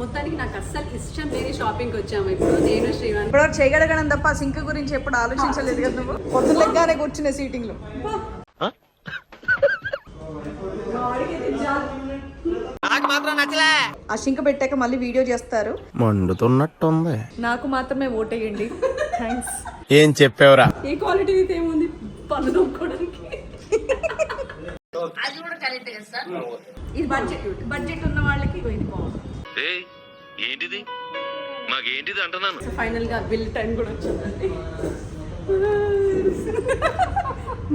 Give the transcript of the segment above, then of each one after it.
మొత్తానికి నాకు అస్సలు ఇష్టం లేని షాపింగ్కి వచ్చాము ఇప్పుడు నేను శ్రీవాణి. ఇప్పుడు చేయగలగడం తప్ప సింక్ గురించి ఎప్పుడు ఆలోచించలేదు కదా నువ్వు. పొద్దులెగ్గానే కూర్చునే సీటింగ్ లో ఆ సింక్ పెట్టాక మళ్ళీ వీడియో చేస్తారు. మండుతున్నట్టుంది. నాకు మాత్రమే ఓటేయండి. థ్యాంక్స్. ఏం చెప్పావురా? ఏ క్వాలిటీ అయితే ఏముంది పన్ను తొక్కోవడానికి. ఇది బడ్జెట్ ఉన్న వాళ్ళకి ఇది బాగుంది. ఏంటిది మాకేంటిది అంటున్నాను. ఫైనల్ గా బిల్ టైం కూడా వచ్చిందండి.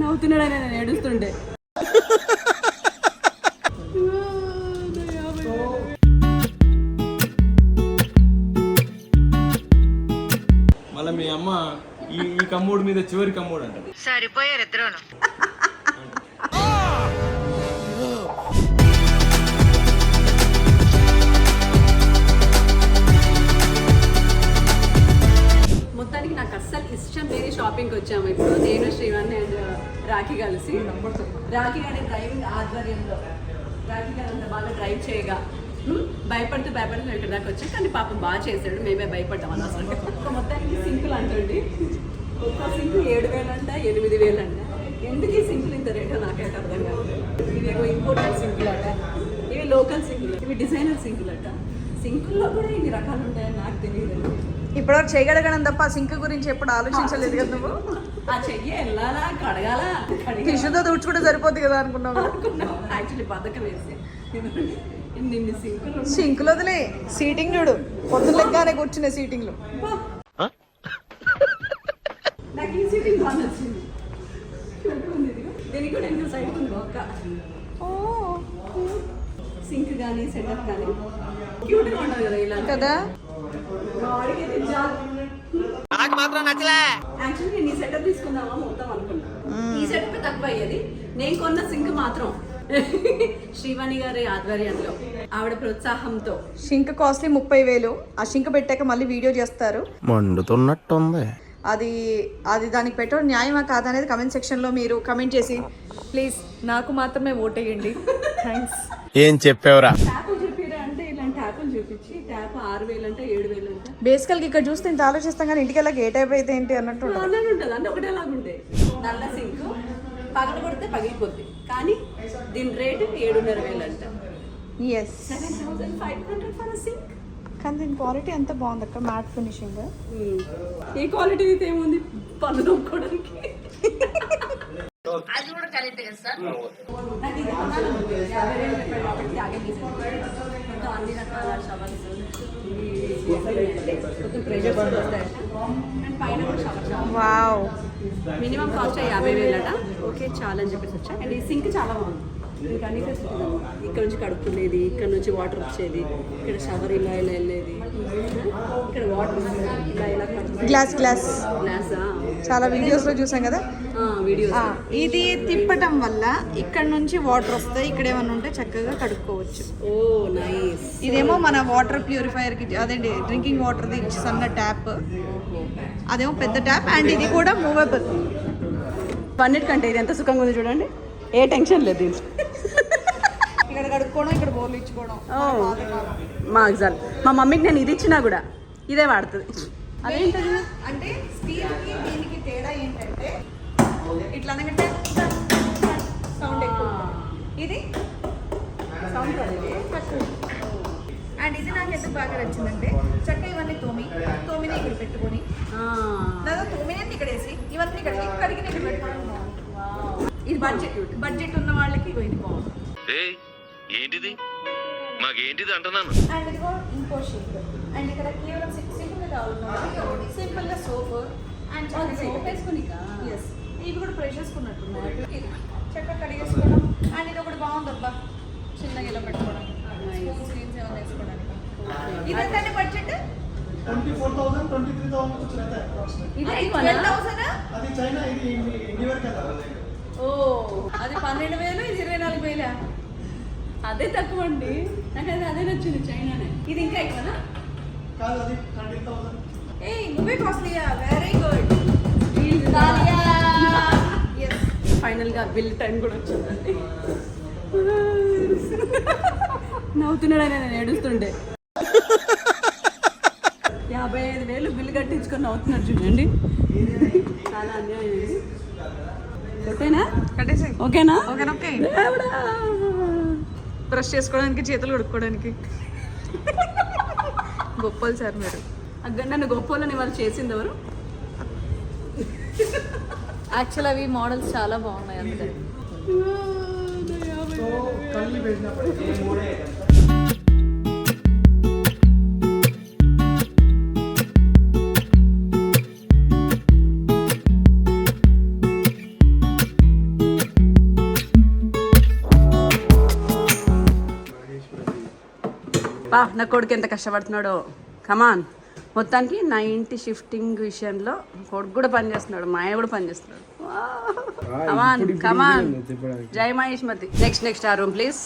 నవ్వుతున్నాడు ఆయన, నేను ఏడుస్తుండే. మళ్ళీ మీ అమ్మ ఈ కమ్మోడు మీద చివరి కమ్మోడు అంట. సరిపోయారు ఇద్దరు. మొత్తానికి నాకు అస్సలు ఇష్టం లేని షాపింగ్కి వచ్చాము ఇప్పుడు నేను శ్రీవాణి అండ్ రాఖీ కలిసి. రాఖీ గారి డ్రైవింగ్ ఆధ్వర్యంలో రాఖీ గారు అంత బాగా డ్రైవ్ చేయగా భయపడుతూ ఇక్కడ దాకా వచ్చాం. కానీ పాపం బాగా చేశాడు, మేమే భయపడ్డాం అన్న. అసలు మొత్తానికి సింకులు అంటండి. ఒక్క సింకు 7,000 అంట, 8,000 అంట. ఎందుకు ఈ సింకులు ఇంత రేటో నాకైతే అర్థం కాదు. ఇవి ఇంపోర్టెడ్ సింకులు అట, ఇవి లోకల్ సింకులు, ఇవి డిజైనర్ సింకులు అట. సింకుల్లో కూడా ఇన్ని రకాలు ఉంటాయని నాకు తెలియదు. ఇప్పటివరకు చేయగలగడం తప్ప సింక్ గురించి ఎప్పుడు ఆలోచించలేదు కదా నువ్వు. ఆ చెయ్యి వెళ్ళాలా, కడగాల, టిష్యూతో తుడుచుకుంటే సరిపోద్ది కదా అనుకున్నావు. యాక్చువల్లీ బద్దకం వేసి నిన్ను సింకులు సింకులు వదిలే సీటింగ్ చూడు. పొద్దులెగ్గానే కూర్చునే సీటింగ్ లో నాకు ఈ సీటింగ్ బాగా నచ్చింది. దీనికి కూడా ఎంత సైడ్ ఉంది ఒక్క సింక్ కానీ సెటప్ కానీ క్యూట్గా ఉండదు కదా ఇలా కదా. యాక్చువల్లీ నేను ఈ సెటప్ తీసుకుందామా మొత్తం అనుకున్నా. ఈ సెటప్ తక్కువ అయ్యేది. నేను కొన్న సింక్ మాత్రం శ్రీవాణి గారి ఆధ్వర్యంలో ఆవిడ ప్రోత్సాహంతో. Sink costly 30,000. ఆ సింక్ పెట్టాక మళ్ళీ వీడియో చేస్తారు. మండుతున్నట్టుంది. అది దానికి పెట్టడం న్యాయమా కాదా అనేది కమెంట్ సెక్షన్ లో మీరు కమెంట్ చేసి ప్లీజ్ నాకు మాత్రమే ఓటేయండి. థ్యాంక్స్. ఏం చెప్పావురా? ట్యాప్ చెప్పిరా అంటే ఇలాంటి ట్యాప్లు చూపించి ట్యాప్ 6,000 అంట, 7,000 అంట. బేసికల్ ఇక్కడ చూస్తే ఇంత ఆలోచిస్తాం కానీ ఇంటికి వెళ్ళక ఏ టైప్ అయితే ఏంటి అన్నట్టు అన్నట్టు ఉంటుంది. అంటే ఒకటేలాగా ఉంటాయి. నల్ల సింక్ పగల కొడితే పగిలిపోద్ది, కానీ దీని రేటు 7,500 అంట. Yes 7,500 for sink. కానీ దీని క్వాలిటీ అంత బాగుంది అక్క, మ్యాట్ ఫినిషింగ్. ఏ క్వాలిటీ అయితే ఏముంది పన్ను తొక్కోవడానికి. అన్ని రకాల షవర్స్, ప్రెషర్స్ వస్తాయి అండ్ పైన కూడా షవర్. వావ్. మినిమం కాస్ట్ 50,000 అట. ఓకే చాలా అని చెప్పేసి వచ్చా. అండ్ ఈ సింక్ చాలా బాగుంది. ఇంకా అన్ని ఫెసిలిటీస్ అనమాట. ఇక్కడ నుంచి కడుక్కునేది, ఇక్కడ నుంచి వాటర్ వచ్చేది, ఇక్కడ షవర్ ఇలా వెళ్ళేది, ఇక్కడ వాటర్ ఇలా గ్లాస్ చాలా వీడియోస్ లో చూసాం కదా వీడియోస్. ఇది తిప్పటం వల్ల ఇక్కడ నుంచి వాటర్ వస్తాయి, ఇక్కడ ఏమన్నా ఉంటే చక్కగా కడుక్కోవచ్చు. ఓ నైస్. ఇదేమో మన వాటర్ ప్యూరిఫైయర్ కి, అదేంటి డ్రింకింగ్ వాటర్ ది సన్న ట్యాప్, అదేమో పెద్ద ట్యాప్. అండ్ ఇది కూడా మూవబుల్. అన్నిటికంటే ఇది ఎంత సుఖంగా ఉంది చూడండి, ఏ టెన్షన్ లేదు. ఇక్కడ కడుక్కోవడం, ఇక్కడ బోర్లు ఇచ్చుకోవడం. మా ఎగ్జాల్ మా మమ్మీకి నేను ఇది ఇచ్చినా కూడా ఇదే వాడుతుంది. అదేంటది అంటే స్టీల్కి దీనికి తేడా ఏంటంటే ఇట్లా అనగంటే సౌండ్ ఎక్కువ, ఇది సౌండ్ తక్కువ. అండ్ ఇది నాకు ఎందుకు బాగా నచ్చిందంటే చక్క ఇవన్నీ తోమిని ఇక్కడ పెట్టుకొని, లేదా తోమిని ఇక్కడ వేసి ఇవన్నీ ఇక్కడికి ఇక్కడ పెట్టుకోవడం బాగుంది. ఇది బడ్జెట్ ఉన్న వాళ్ళకి ఇది బాగుంది. ఏంటిది మాకేంటిది అంటున్నాను. అండ్ ఇదిగో ఇంకో షీట్. అండ్ ఇక్కడ కేవలం సింపుల్ గా కావాలి, సింపుల్ గా సోప్ అండ్ సోప్ వేసుకుని. ఎస్, ఇవి కూడా ప్రెష్ చేసుకున్నట్టున్నాయి. ఇది చక్కగా కడిగేసుకోవడం. అండ్ ఇది ఒకటి బాగుంది అబ్బా, చిన్నగా ఇలా పెట్టుకోవడం, స్క్రీన్స్ ఏమైనా వేసుకోవడానికి. ఇదేంటంటే బడ్జెట్ 24,000 23,000 ఇది 12,000. అది చైనా, ఇది ఇండియా కదా. ఓ అది 12,000, ఇది 24,000. అదే తక్కువ అండి, నాకు అదే నచ్చింది చైనానే. ఇది ఇంకా ఎక్కువనా? కాదు, అది 13,000. ఏ నువ్వే కాస్ట్లీయా. Very good. ఫైనల్ గా బిల్ టైం కూడా వచ్చిందండి. నవ్వుతున్నాడు ఆయన, నేను ఏడుస్తుండే. 55,000 బిల్లు కట్టించుకొని నవ్వుతున్నాడు చూడండి. చాలా అన్యాయం ఇది. ఓకేనా? కట్టేసాయి. ఓకేనా? ఓకే. బ్రష్ చేసుకోవడానికి, చేతులు కడుక్కోవడానికి గొప్పలు సార్ మీరు. అక్కడ నన్ను గొప్పలని వాళ్ళు చేసింది ఎవరు? యాక్చువల్ అవి మోడల్స్ చాలా బాగున్నాయి అందుకని. कल ही भेजना पड़ेगा। బా నా కొడుకు ఎంత కష్టపడుతున్నాడో. కమాన్. మొత్తానికి 90 షిఫ్టింగ్ విషయంలో కొడుకు కూడా పనిచేస్తున్నాడు, మాయ కూడా పనిచేస్తున్నాడు. కమాన్ కమాన్. జై మహేష్మతి. నెక్స్ట్ ఆ రూమ్ ప్లీజ్.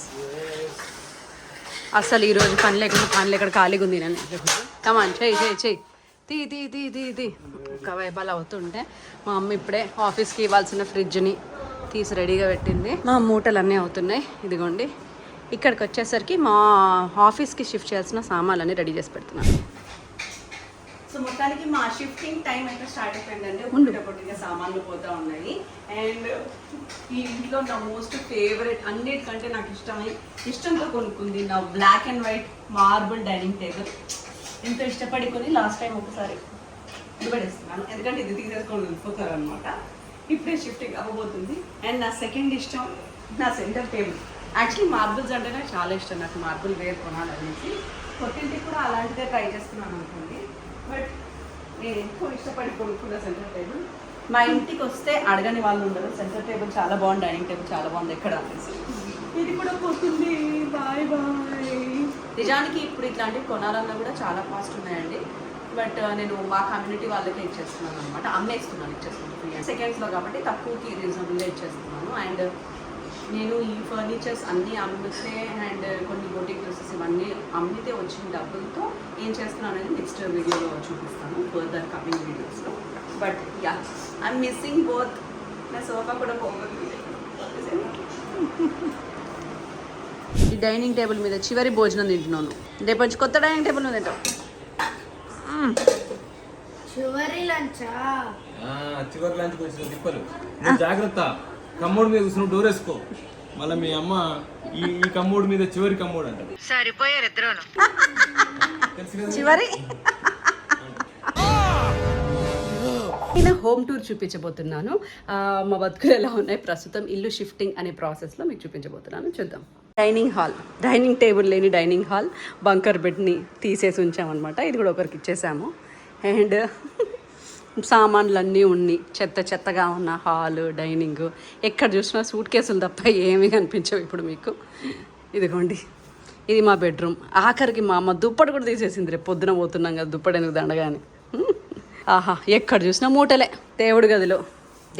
అసలు ఈరోజు పని లేకుండా ఖాళీగా ఉంది నేను. కమాన్ చెయ్యి తీ ఒకవైపు అలా అవుతుంటే మా అమ్మ ఇప్పుడే ఆఫీస్కి ఇవ్వాల్సిన ఫ్రిడ్జ్ని తీసి రెడీగా పెట్టింది. మా మూటలు అన్నీ అవుతున్నాయి. ఇదిగోండి, ఇక్కడికి వచ్చేసరికి మా ఆఫీస్కి షిఫ్ట్ చేయాల్సిన సామాన్లన్నీ రెడీ చేసి పెడుతున్నాను. సో మొత్తానికి మా షిఫ్టింగ్ టైం అయితే స్టార్ట్ అయిపోయిందండి. ఒకటిగా సామాన్లు పోతూ ఉన్నాయి. అండ్ ఈ ఇంట్లో నా మోస్ట్ ఫేవరెట్, అన్నిటికంటే నాకు ఇష్టంతో కొనుక్కుంది నా black and white marble dining table. ఎంతో ఇష్టపడి కొని లాస్ట్ టైం ఒకసారి ఇవ్వడేస్తున్నాను, ఎందుకంటే ఇది తీసేసుకొని వెళ్ళిపోతారు అనమాట. ఇప్పుడే షిఫ్టింగ్ అవ్వబోతుంది. అండ్ నా సెకండ్ ఇష్టం నా సెంటర్ టేబుల్. యాక్చువల్లీ మార్బుల్స్ అంటే నాకు చాలా ఇష్టం. నాకు మార్బుల్ వేర్ కొనాలనేసి కొట్టింటికి కూడా అలాంటిదే ట్రై చేస్తున్నాను అనుకోండి. బట్ నేను ఎక్కువ ఇష్టపడి కొనుక్కున్న సెంటర్ టేబుల్. మా ఇంటికి వస్తే అడగని వాళ్ళు ఉండరు, సెంటర్ టేబుల్ చాలా బాగుంది, డైనింగ్ టేబుల్ చాలా బాగుంది ఎక్కడ అనేసి. ఇది కూడా పోతుంది. బాయ్. నిజానికి ఇప్పుడు ఇట్లాంటివి కొనాలన్నా కూడా చాలా కాస్ట్ ఉన్నాయండి. బట్ నేను మా కమ్యూనిటీ వాళ్ళకే ఇచ్చేస్తున్నాను అనమాట. ఇచ్చేస్తున్నాను సెకండ్స్లో కాబట్టి తక్కువకి రీజనబుల్గా ఇచ్చేస్తున్నాను. అండ్ నేను ఈ ఫర్నిచర్స్ అన్నీ అమ్మితే అండ్ కొన్ని బొటిక్ డ్రెస్సెస్ ఇవన్నీ అమ్మితే వచ్చిన డబ్బులతో ఏం చేస్తున్నాను అనేది నెక్స్ట్ వీడియోలో చూపిస్తాను, ఫర్దర్ కమింగ్ వీడియోస్లో. But yeah, I'm missing both. నా సోఫా కూడా పోగొట్టింది. ఈ డైనింగ్ టేబుల్ మీద చివరి భోజనం తింటున్నాను. రేపు వచ్చి కొత్త డైనింగ్ టేబుల్ మీద తింటాం. చివరి లంచ్ వచ్చిన తిప్పలు. జాగ్రత్త, కమ్మోడు మీద కూర్చుని డోర్ వేసుకో. మళ్ళీ మీ అమ్మ ఈ కమ్మోడు మీద చివరి కమ్మోడు అంట. సరిపోయారు ఇద్దరు. చివరి నేను హోమ్ టూర్ చూపించబోతున్నాను. మా బతుకులు ఎలా ఉన్నాయి ప్రస్తుతం ఇల్లు షిఫ్టింగ్ అనే ప్రాసెస్లో మీకు చూపించబోతున్నాను. చూద్దాం. డైనింగ్ టేబుల్ లేని డైనింగ్ హాల్, బంకర్ బెడ్ని తీసేసి ఉంచామన్నమాట. ఇది కూడా ఒకరికి ఇచ్చేసాము. అండ్ సామాన్లన్నీ ఉన్నాయి, చెత్తగా ఉన్న హాల్, డైనింగ్. ఎక్కడ చూసినా సూట్ కేసులు తప్ప ఏమీ కనిపించవు ఇప్పుడు మీకు. ఇదిగోండి, ఇది మా బెడ్రూమ్. ఆఖరికి మా అమ్మ దుప్పటి కూడా తీసేసింది. రేపు పొద్దున పోతున్నాం కదా, దుప్పటి ఎందుకు దండగాని. ఆహా, ఎక్కడ చూసినా మూటలే. దేవుడు గదిలో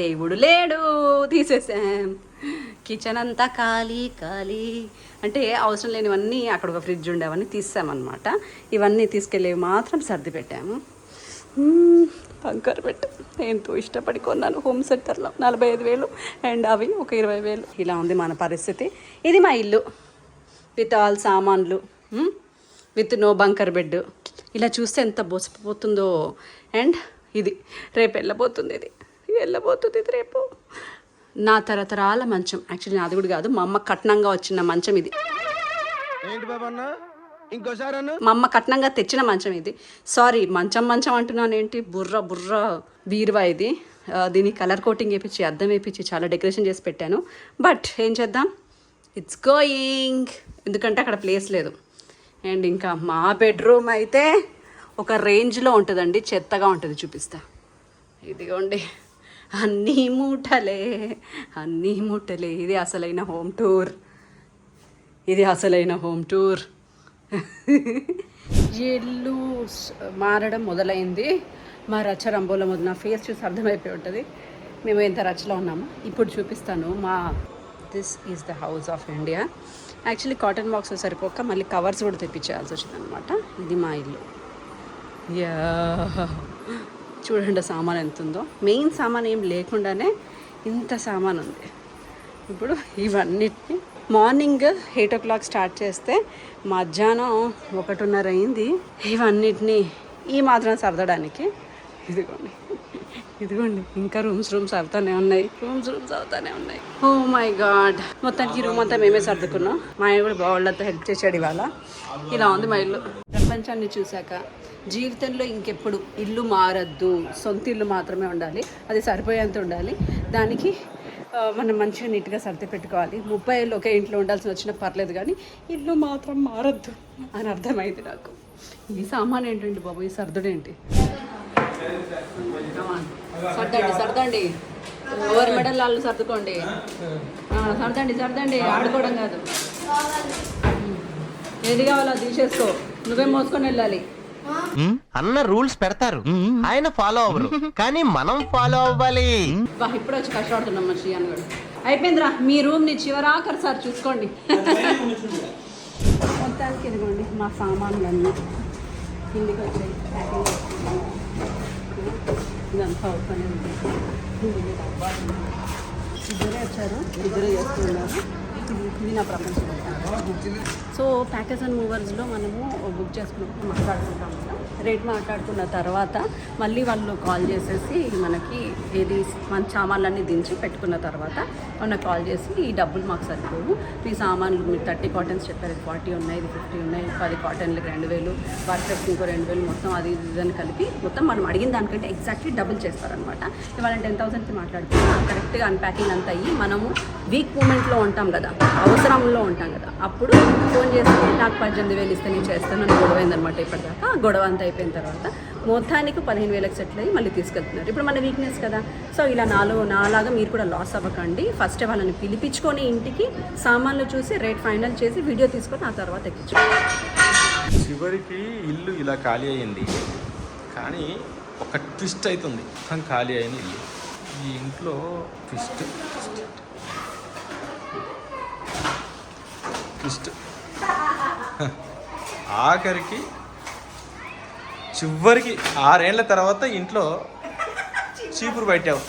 దేవుడు లేడు, తీసేసాం. కిచెన్ అంతా ఖాళీ అంటే అవసరం లేనివన్నీ, అక్కడ ఒక ఫ్రిడ్జ్ ఉండే అవన్నీ తీసామన్నమాట. ఇవన్నీ తీసుకెళ్ళేవి మాత్రం సర్ది పెట్టాము. బంకర్ బెడ్ ఎంతో ఇష్టపడి కొన్నాను హోమ్ సెంటర్లో, 45,000. అండ్ అవి ఒక 20,000. ఇలా ఉంది మన పరిస్థితి. ఇది మా ఇల్లు విత్ ఆల్ సామాన్లు, విత్ నో బంకర్ బెడ్. ఇలా చూస్తే ఎంత బోసిపోతుందో. అండ్ ఇది రేపు వెళ్ళబోతుంది ఇది రేపు. నా తరతరాల మంచం. యాక్చువల్లీ నాది కూడా కాదు, మా అమ్మ కట్నంగా వచ్చిన మంచం ఇది. మా అమ్మ కట్నంగా తెచ్చిన మంచం ఇది. సారీ, మంచం అంటున్నాను ఏంటి, బుర్ర బీరువా ఇది. దీన్ని కలర్ కోటింగ్ వేయించి, అద్దం వేయించి చాలా డెకరేషన్ చేసి పెట్టాను. బట్ ఏం చేద్దాం, ఇట్స్ గోయింగ్. ఎందుకంటే అక్కడ ప్లేస్ లేదు. అండ్ ఇంకా మా బెడ్రూమ్ అయితే ఒక రేంజ్లో ఉంటుందండి, చెత్తగా ఉంటుంది. చూపిస్తా. ఇదిగోండి, అన్నీ మూటలే. ఇది అసలైన హోమ్ టూర్. ఇల్లు మారడం మొదలైంది. మా రచ్చ రంబోలో మొదలు. నా ఫేస్ చూసి అర్థమైపోయి ఉంటుంది మేము ఎంత రచ్చలో ఉన్నామో. ఇప్పుడు చూపిస్తాను. This is the house of India. Actually cotton box సరిపోక మళ్ళీ కవర్స్ కూడా తెప్పించేయాల్సి వచ్చింది అనమాట. ఇది మా ఇల్లు. చూడండి సామాన్ ఎంత ఉందో. మెయిన్ సామాన్ ఏం లేకుండానే ఇంత సామాన్ ఉంది. ఇప్పుడు ఇవన్నిటిని మార్నింగ్ 8 o'clock స్టార్ట్ చేస్తే మధ్యాహ్నం 1:30 అయింది. ఇవన్నిటిని ఈ మాత్రం సర్దడానికి ఇదిగోండి ఇంకా రూమ్స్ అవుతానే ఉన్నాయి. ఓ మై గాడ్, మొత్తానికి రూమ్ అంతా మేమే సర్దుకున్నాం. మా ఆయన కూడా బాగుళ్ళతో హెల్ప్ చేసాడు ఇవాళ. ఇలా ఉంది మా ఇల్లు. ప్రపంచాన్ని చూశాక జీవితంలో ఇంకెప్పుడు ఇల్లు మారద్దు, సొంత ఇల్లు మాత్రమే ఉండాలి, అది సరిపోయేంత ఉండాలి. దానికి మనం మంచిగా నీట్గా సర్ది పెట్టుకోవాలి. 30 ఏళ్ళు ఒకే ఇంట్లో ఉండాల్సి వచ్చినా పర్లేదు, కానీ ఇల్లు మాత్రం మారద్దు అని అర్థమైంది నాకు. ఈ సామాన్ ఏంటండి బాబు, ఈ సర్దుడేంటి? సర్దండి ఎవరి మెడల్ వాళ్ళు సర్దుకోండి. సర్దండి ఆడుకోవడం కాదు. ఏది కావాలో తీసేసుకో, నువ్వే మోసుకొని వెళ్ళాలి. అన్న రూల్స్ పెడతారు, ఆయన ఫాలో అవ్వరు, కానీ మనం ఫాలో అవ్వాలి. ఇప్పుడు వచ్చి కష్టపడుతున్నాం మనిషి అని. అయిపోయిందిరా, మీ రూమ్ ని చివరాఖరి సార్ చూసుకోండి. మొత్తానికి ఇదిగోండి మా సామాన్లన్నీ కిందికి వచ్చాయి. ఇదంతా ఓపెన్ ఉంది. ఇద్దరే వచ్చారు, ఇద్దరే చేస్తున్నారు. ఇది నా ప్రపంచం. సో ప్యాకేజ్ అండ్ మూవర్స్లో మనము బుక్ చేసుకున్నప్పుడు మాట్లాడుకుంటాం కదా, రేట్ మాట్లాడుకున్న తర్వాత మళ్ళీ వాళ్ళు కాల్ చేసేసి మనకి ఏది మన సామాన్లన్నీ దించి పెట్టుకున్న తర్వాత మనకు కాల్ చేసి ఈ డబ్బులు మాకు సరిపోవు, ఈ సామాన్లు మీరు 30 కాటన్స్ చెప్పారు, 40 ఉన్నాయి, ఇది 50 ఉన్నాయి, 10 కాటన్లకి 2000, వర్కర్స్కి ఇంకో 2000, మొత్తం అది ఇదని కలిపి మొత్తం మనం అడిగిన దానికంటే ఎగ్జాక్ట్లీ డబుల్ చేస్తారనమాట. ఇవాళ 10,000కి మాట్లాడుకున్నాం. కరెక్ట్గా అన్ప్యాకింగ్ అంతా అయ్యి మనము వీక్ మూమెంట్లో ఉంటాం కదా, అవసరంలో ఉంటాం కదా, అప్పుడు ఫోన్ చేసి నాకు 18,000 ఇస్తే నేను చేస్తాను అని గొడవ అయిందనమాట. ఇప్పటిదాకా గొడవ అంతా అయిపోయిన తర్వాత మొత్తానికి 15,000కి సెటిల్ అయ్యి మళ్ళీ తీసుకెళ్తున్నారు. ఇప్పుడు మన వీక్నెస్ కదా. సో ఇలా నాలాగా మీరు కూడా లాస్ అవ్వకండి. ఫస్ట్ వాళ్ళని పిలిపించుకొని ఇంటికి సామాన్లు చూసి రేట్ ఫైనల్ చేసి వీడియో తీసుకొని ఆ తర్వాత ఎక్కించుకోండి. చివరికి ఇల్లు ఇలా ఖాళీ అయ్యింది, కానీ ఒక ట్విస్ట్ అవుతుంది. ఖాళీ అయిన ఇల్లు, ఈ ఇంట్లో ట్విస్ట్ ఆఖరికి చివరికి 6 ఏళ్ల తర్వాత ఇంట్లో చీపురు పట్టావు.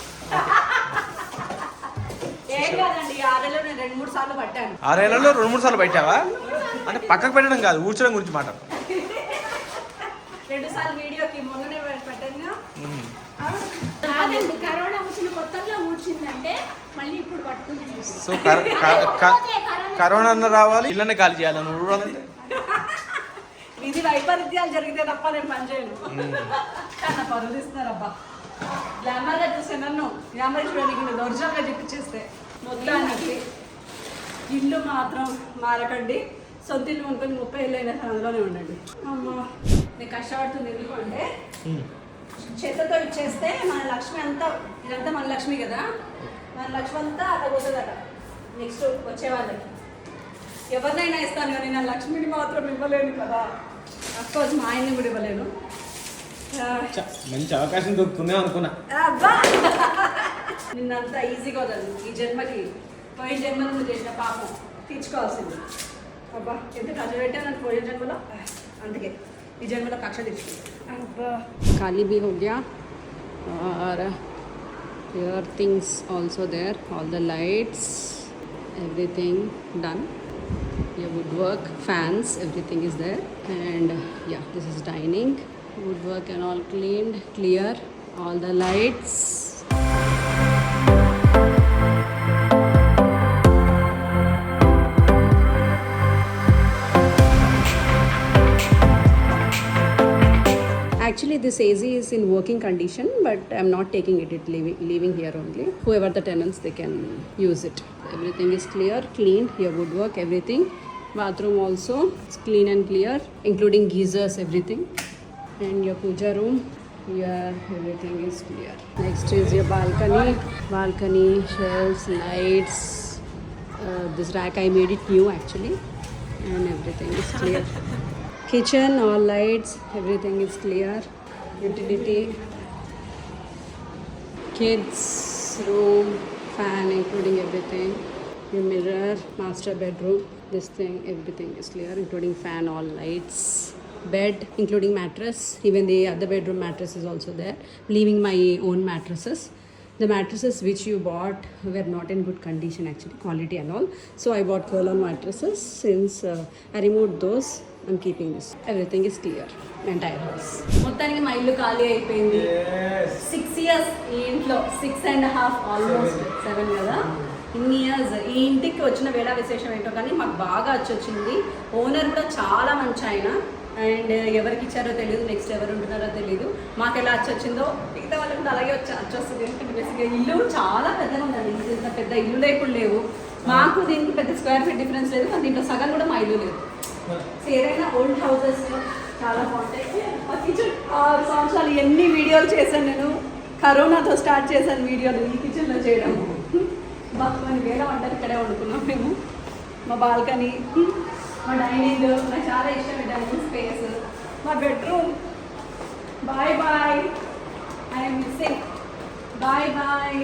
6 ఏళ్లలో 2-3 సార్లు పట్టావా? అంటే పక్కకు పెట్టడం కాదు, ఊడ్చడం గురించి మాట. 2 సార్లు వీడియోకి మొన్ననే పెట్టాను. కరోనా వచ్చిన కొత్తలో ఊడ్చిందంటే మళ్ళీ ఇప్పుడు పట్టుకుంటుంది. సో కరోనా అన్న రావాలి, ఇళ్ళనే ఖాళీ చేయాలి. నువ్వు ఇది వైపరీత్యాలు జరిగితే తప్ప నేను పని చేయను. కన్నా పరులు ఇస్తున్నారు అబ్బా. గ్లామర్గా చూస్తే నన్ను గ్లామర్ చూడడానికి ఒరిజినల్గా చూపించేస్తే. మొత్తానికి ఇల్లు మాత్రం మారకండి. సొంత ఇల్లు అనుకుని 30 ఏళ్ళు అయినా అందులోనే ఉండండి. అమ్మా నేను కష్టపడుతుంది ఎందుకంటే చేతతో ఇచ్చేస్తే మన లక్ష్మి అంతా, ఇదంతా మన లక్ష్మి కదా, మన లక్ష్మి అంతా అట్లా పోతుందట నెక్స్ట్ వచ్చే వాళ్ళకి. ఎవరినైనా ఇస్తాను కానీ నా లక్ష్మిని మాత్రం ఇవ్వలేను కదా. అఫ్కోర్స్ మా ఆయన్ని కూడా ఇవ్వలేను. మంచి అవకాశం దొరుకుతుందే అనుకున్నా. అబ్బా నిన్నంత ఈజీగా వదదు. ఈ జన్మకి పోయిన జన్మలో నువ్వు చేసిన పాపం తీర్చుకోవాల్సింది. అబ్బా ఎంత ఖర్చు పెట్టా నన్ను పోయిన జన్మలో, అందుకే ఈ జన్మలో కక్ష తీర్చుకుంది. అబ్బా ఖాళీ भी हो गया और here things also there, all the lights, everything done. Your woodwork, fans, everything is there. And yeah, this is dining. Woodwork and all cleaned, clear, all the lights. Actually this AC is in working condition, but I'm not taking it, leaving here only. Whoever the tenants, they can use it. Everything is clear, cleaned, your woodwork, everything. Bathroom also, it's clean and clear, including geysers, everything. And your puja room, yeah, everything is clear. Next is your balcony, shelves, lights. This rack I made it new actually, and everything is clear. Kitchen, all lights, everything is clear. Utility, kids room, fan, including everything. Your mirror, master bedroom, this thing, everything is clear, including fan, all lights. Bed, including mattress, even the other bedroom mattress is also there, leaving my own mattresses. The mattresses which you bought were not in good condition actually, quality and all. So I bought Kurlon mattresses. Since I removed those, I'm keeping this. Everything is clear. Entire house. మొత్తానికి మా ఇల్లు ఖాళీ అయిపోయింది. 6 years ఈ ఇంట్లో, 6.5 almost 7 కదా. ఇన్ని years ఈ ఇంటికి వచ్చిన వేళ విశేషం ఏంటో కానీ మాకు బాగా వచ్చింది. ఓనర్ కూడా చాలా మంచి ఆయన. అండ్ ఎవరికి ఇచ్చారో తెలియదు, నెక్స్ట్ ఎవరు ఉంటున్నారో తెలియదు. మాకు ఎలా వచ్చిందో మిగతా వాళ్ళకి కూడా అలాగే వచ్చేస్తుంది. ఎందుకంటే బేసిక్గా ఇల్లు చాలా పెద్దగా ఉందండి. ఇంత పెద్ద ఇల్లులే ఇప్పుడు లేవు. మాకు దీనికి పెద్ద స్క్వేర్ ఫీట్ డిఫరెన్స్ లేదు, కానీ దీంట్లో సగం కూడా మా ఇల్లు లేదు. సో ఏదైనా ఓల్డ్ హౌసెస్ చాలా బాగుంటాయి. మా కిచెన్ 6 సంవత్సరాలు ఎన్ని వీడియోలు చేశాను నేను. కరోనాతో స్టార్ట్ చేశాను వీడియోలు ఈ కిచెన్లో చేయడం. కొన్ని వేల వంటలు ఇక్కడే వండుకున్నాం మేము. మా బాల్కనీ, మా డైనింగ్, నాకు చాలా ఇష్టం ఈ డైనింగ్ స్పేస్. మా bedroom. Bye bye, I'm missing. Bye bye,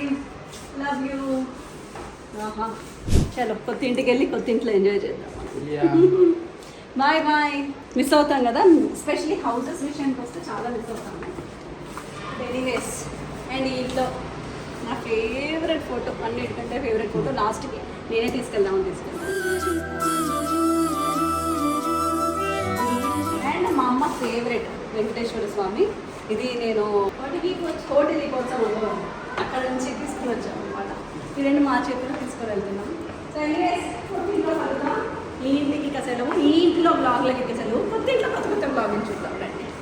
love you. చలో కొత్త ఇంటికి వెళ్ళి కొత్త ఇంట్లో ఎంజాయ్ చేద్దాం. Bye bye. మిస్ అవుతాం కదా, ఎస్పెషలీ హౌసెస్ విషయానికి వస్తే చాలా మిస్ అవుతాం. ఎనీవేస్, అండ్ ఈ ఇంట్లో నా ఫేవరెట్ ఫోటో, అన్నిటికంటే ఫేవరెట్ ఫోటో లాస్ట్కి నేనే తీసుకెళ్దామని తీసుకెళ్తాను. అండ్ మా అమ్మ ఫేవరెట్ వెంకటేశ్వర స్వామి. ఇది నేను కోటి దీపోత్సవంలో అక్కడ నుంచి తీసుకుని వచ్చాను అనమాట. ఈ రెండు మా చేతిలో తీసుకొని వెళ్తున్నాం. సో ఎనీవేస్, కొత్త ఇంట్లో కలుద్దాం. ఈ ఇంటికి కసేయడము, ఈ ఇంట్లో బ్లాగ్లకి కసేయడము, కొత్త ఇంట్లో కొత్త కొత్త బ్లాగ్ చూద్దాం రండి.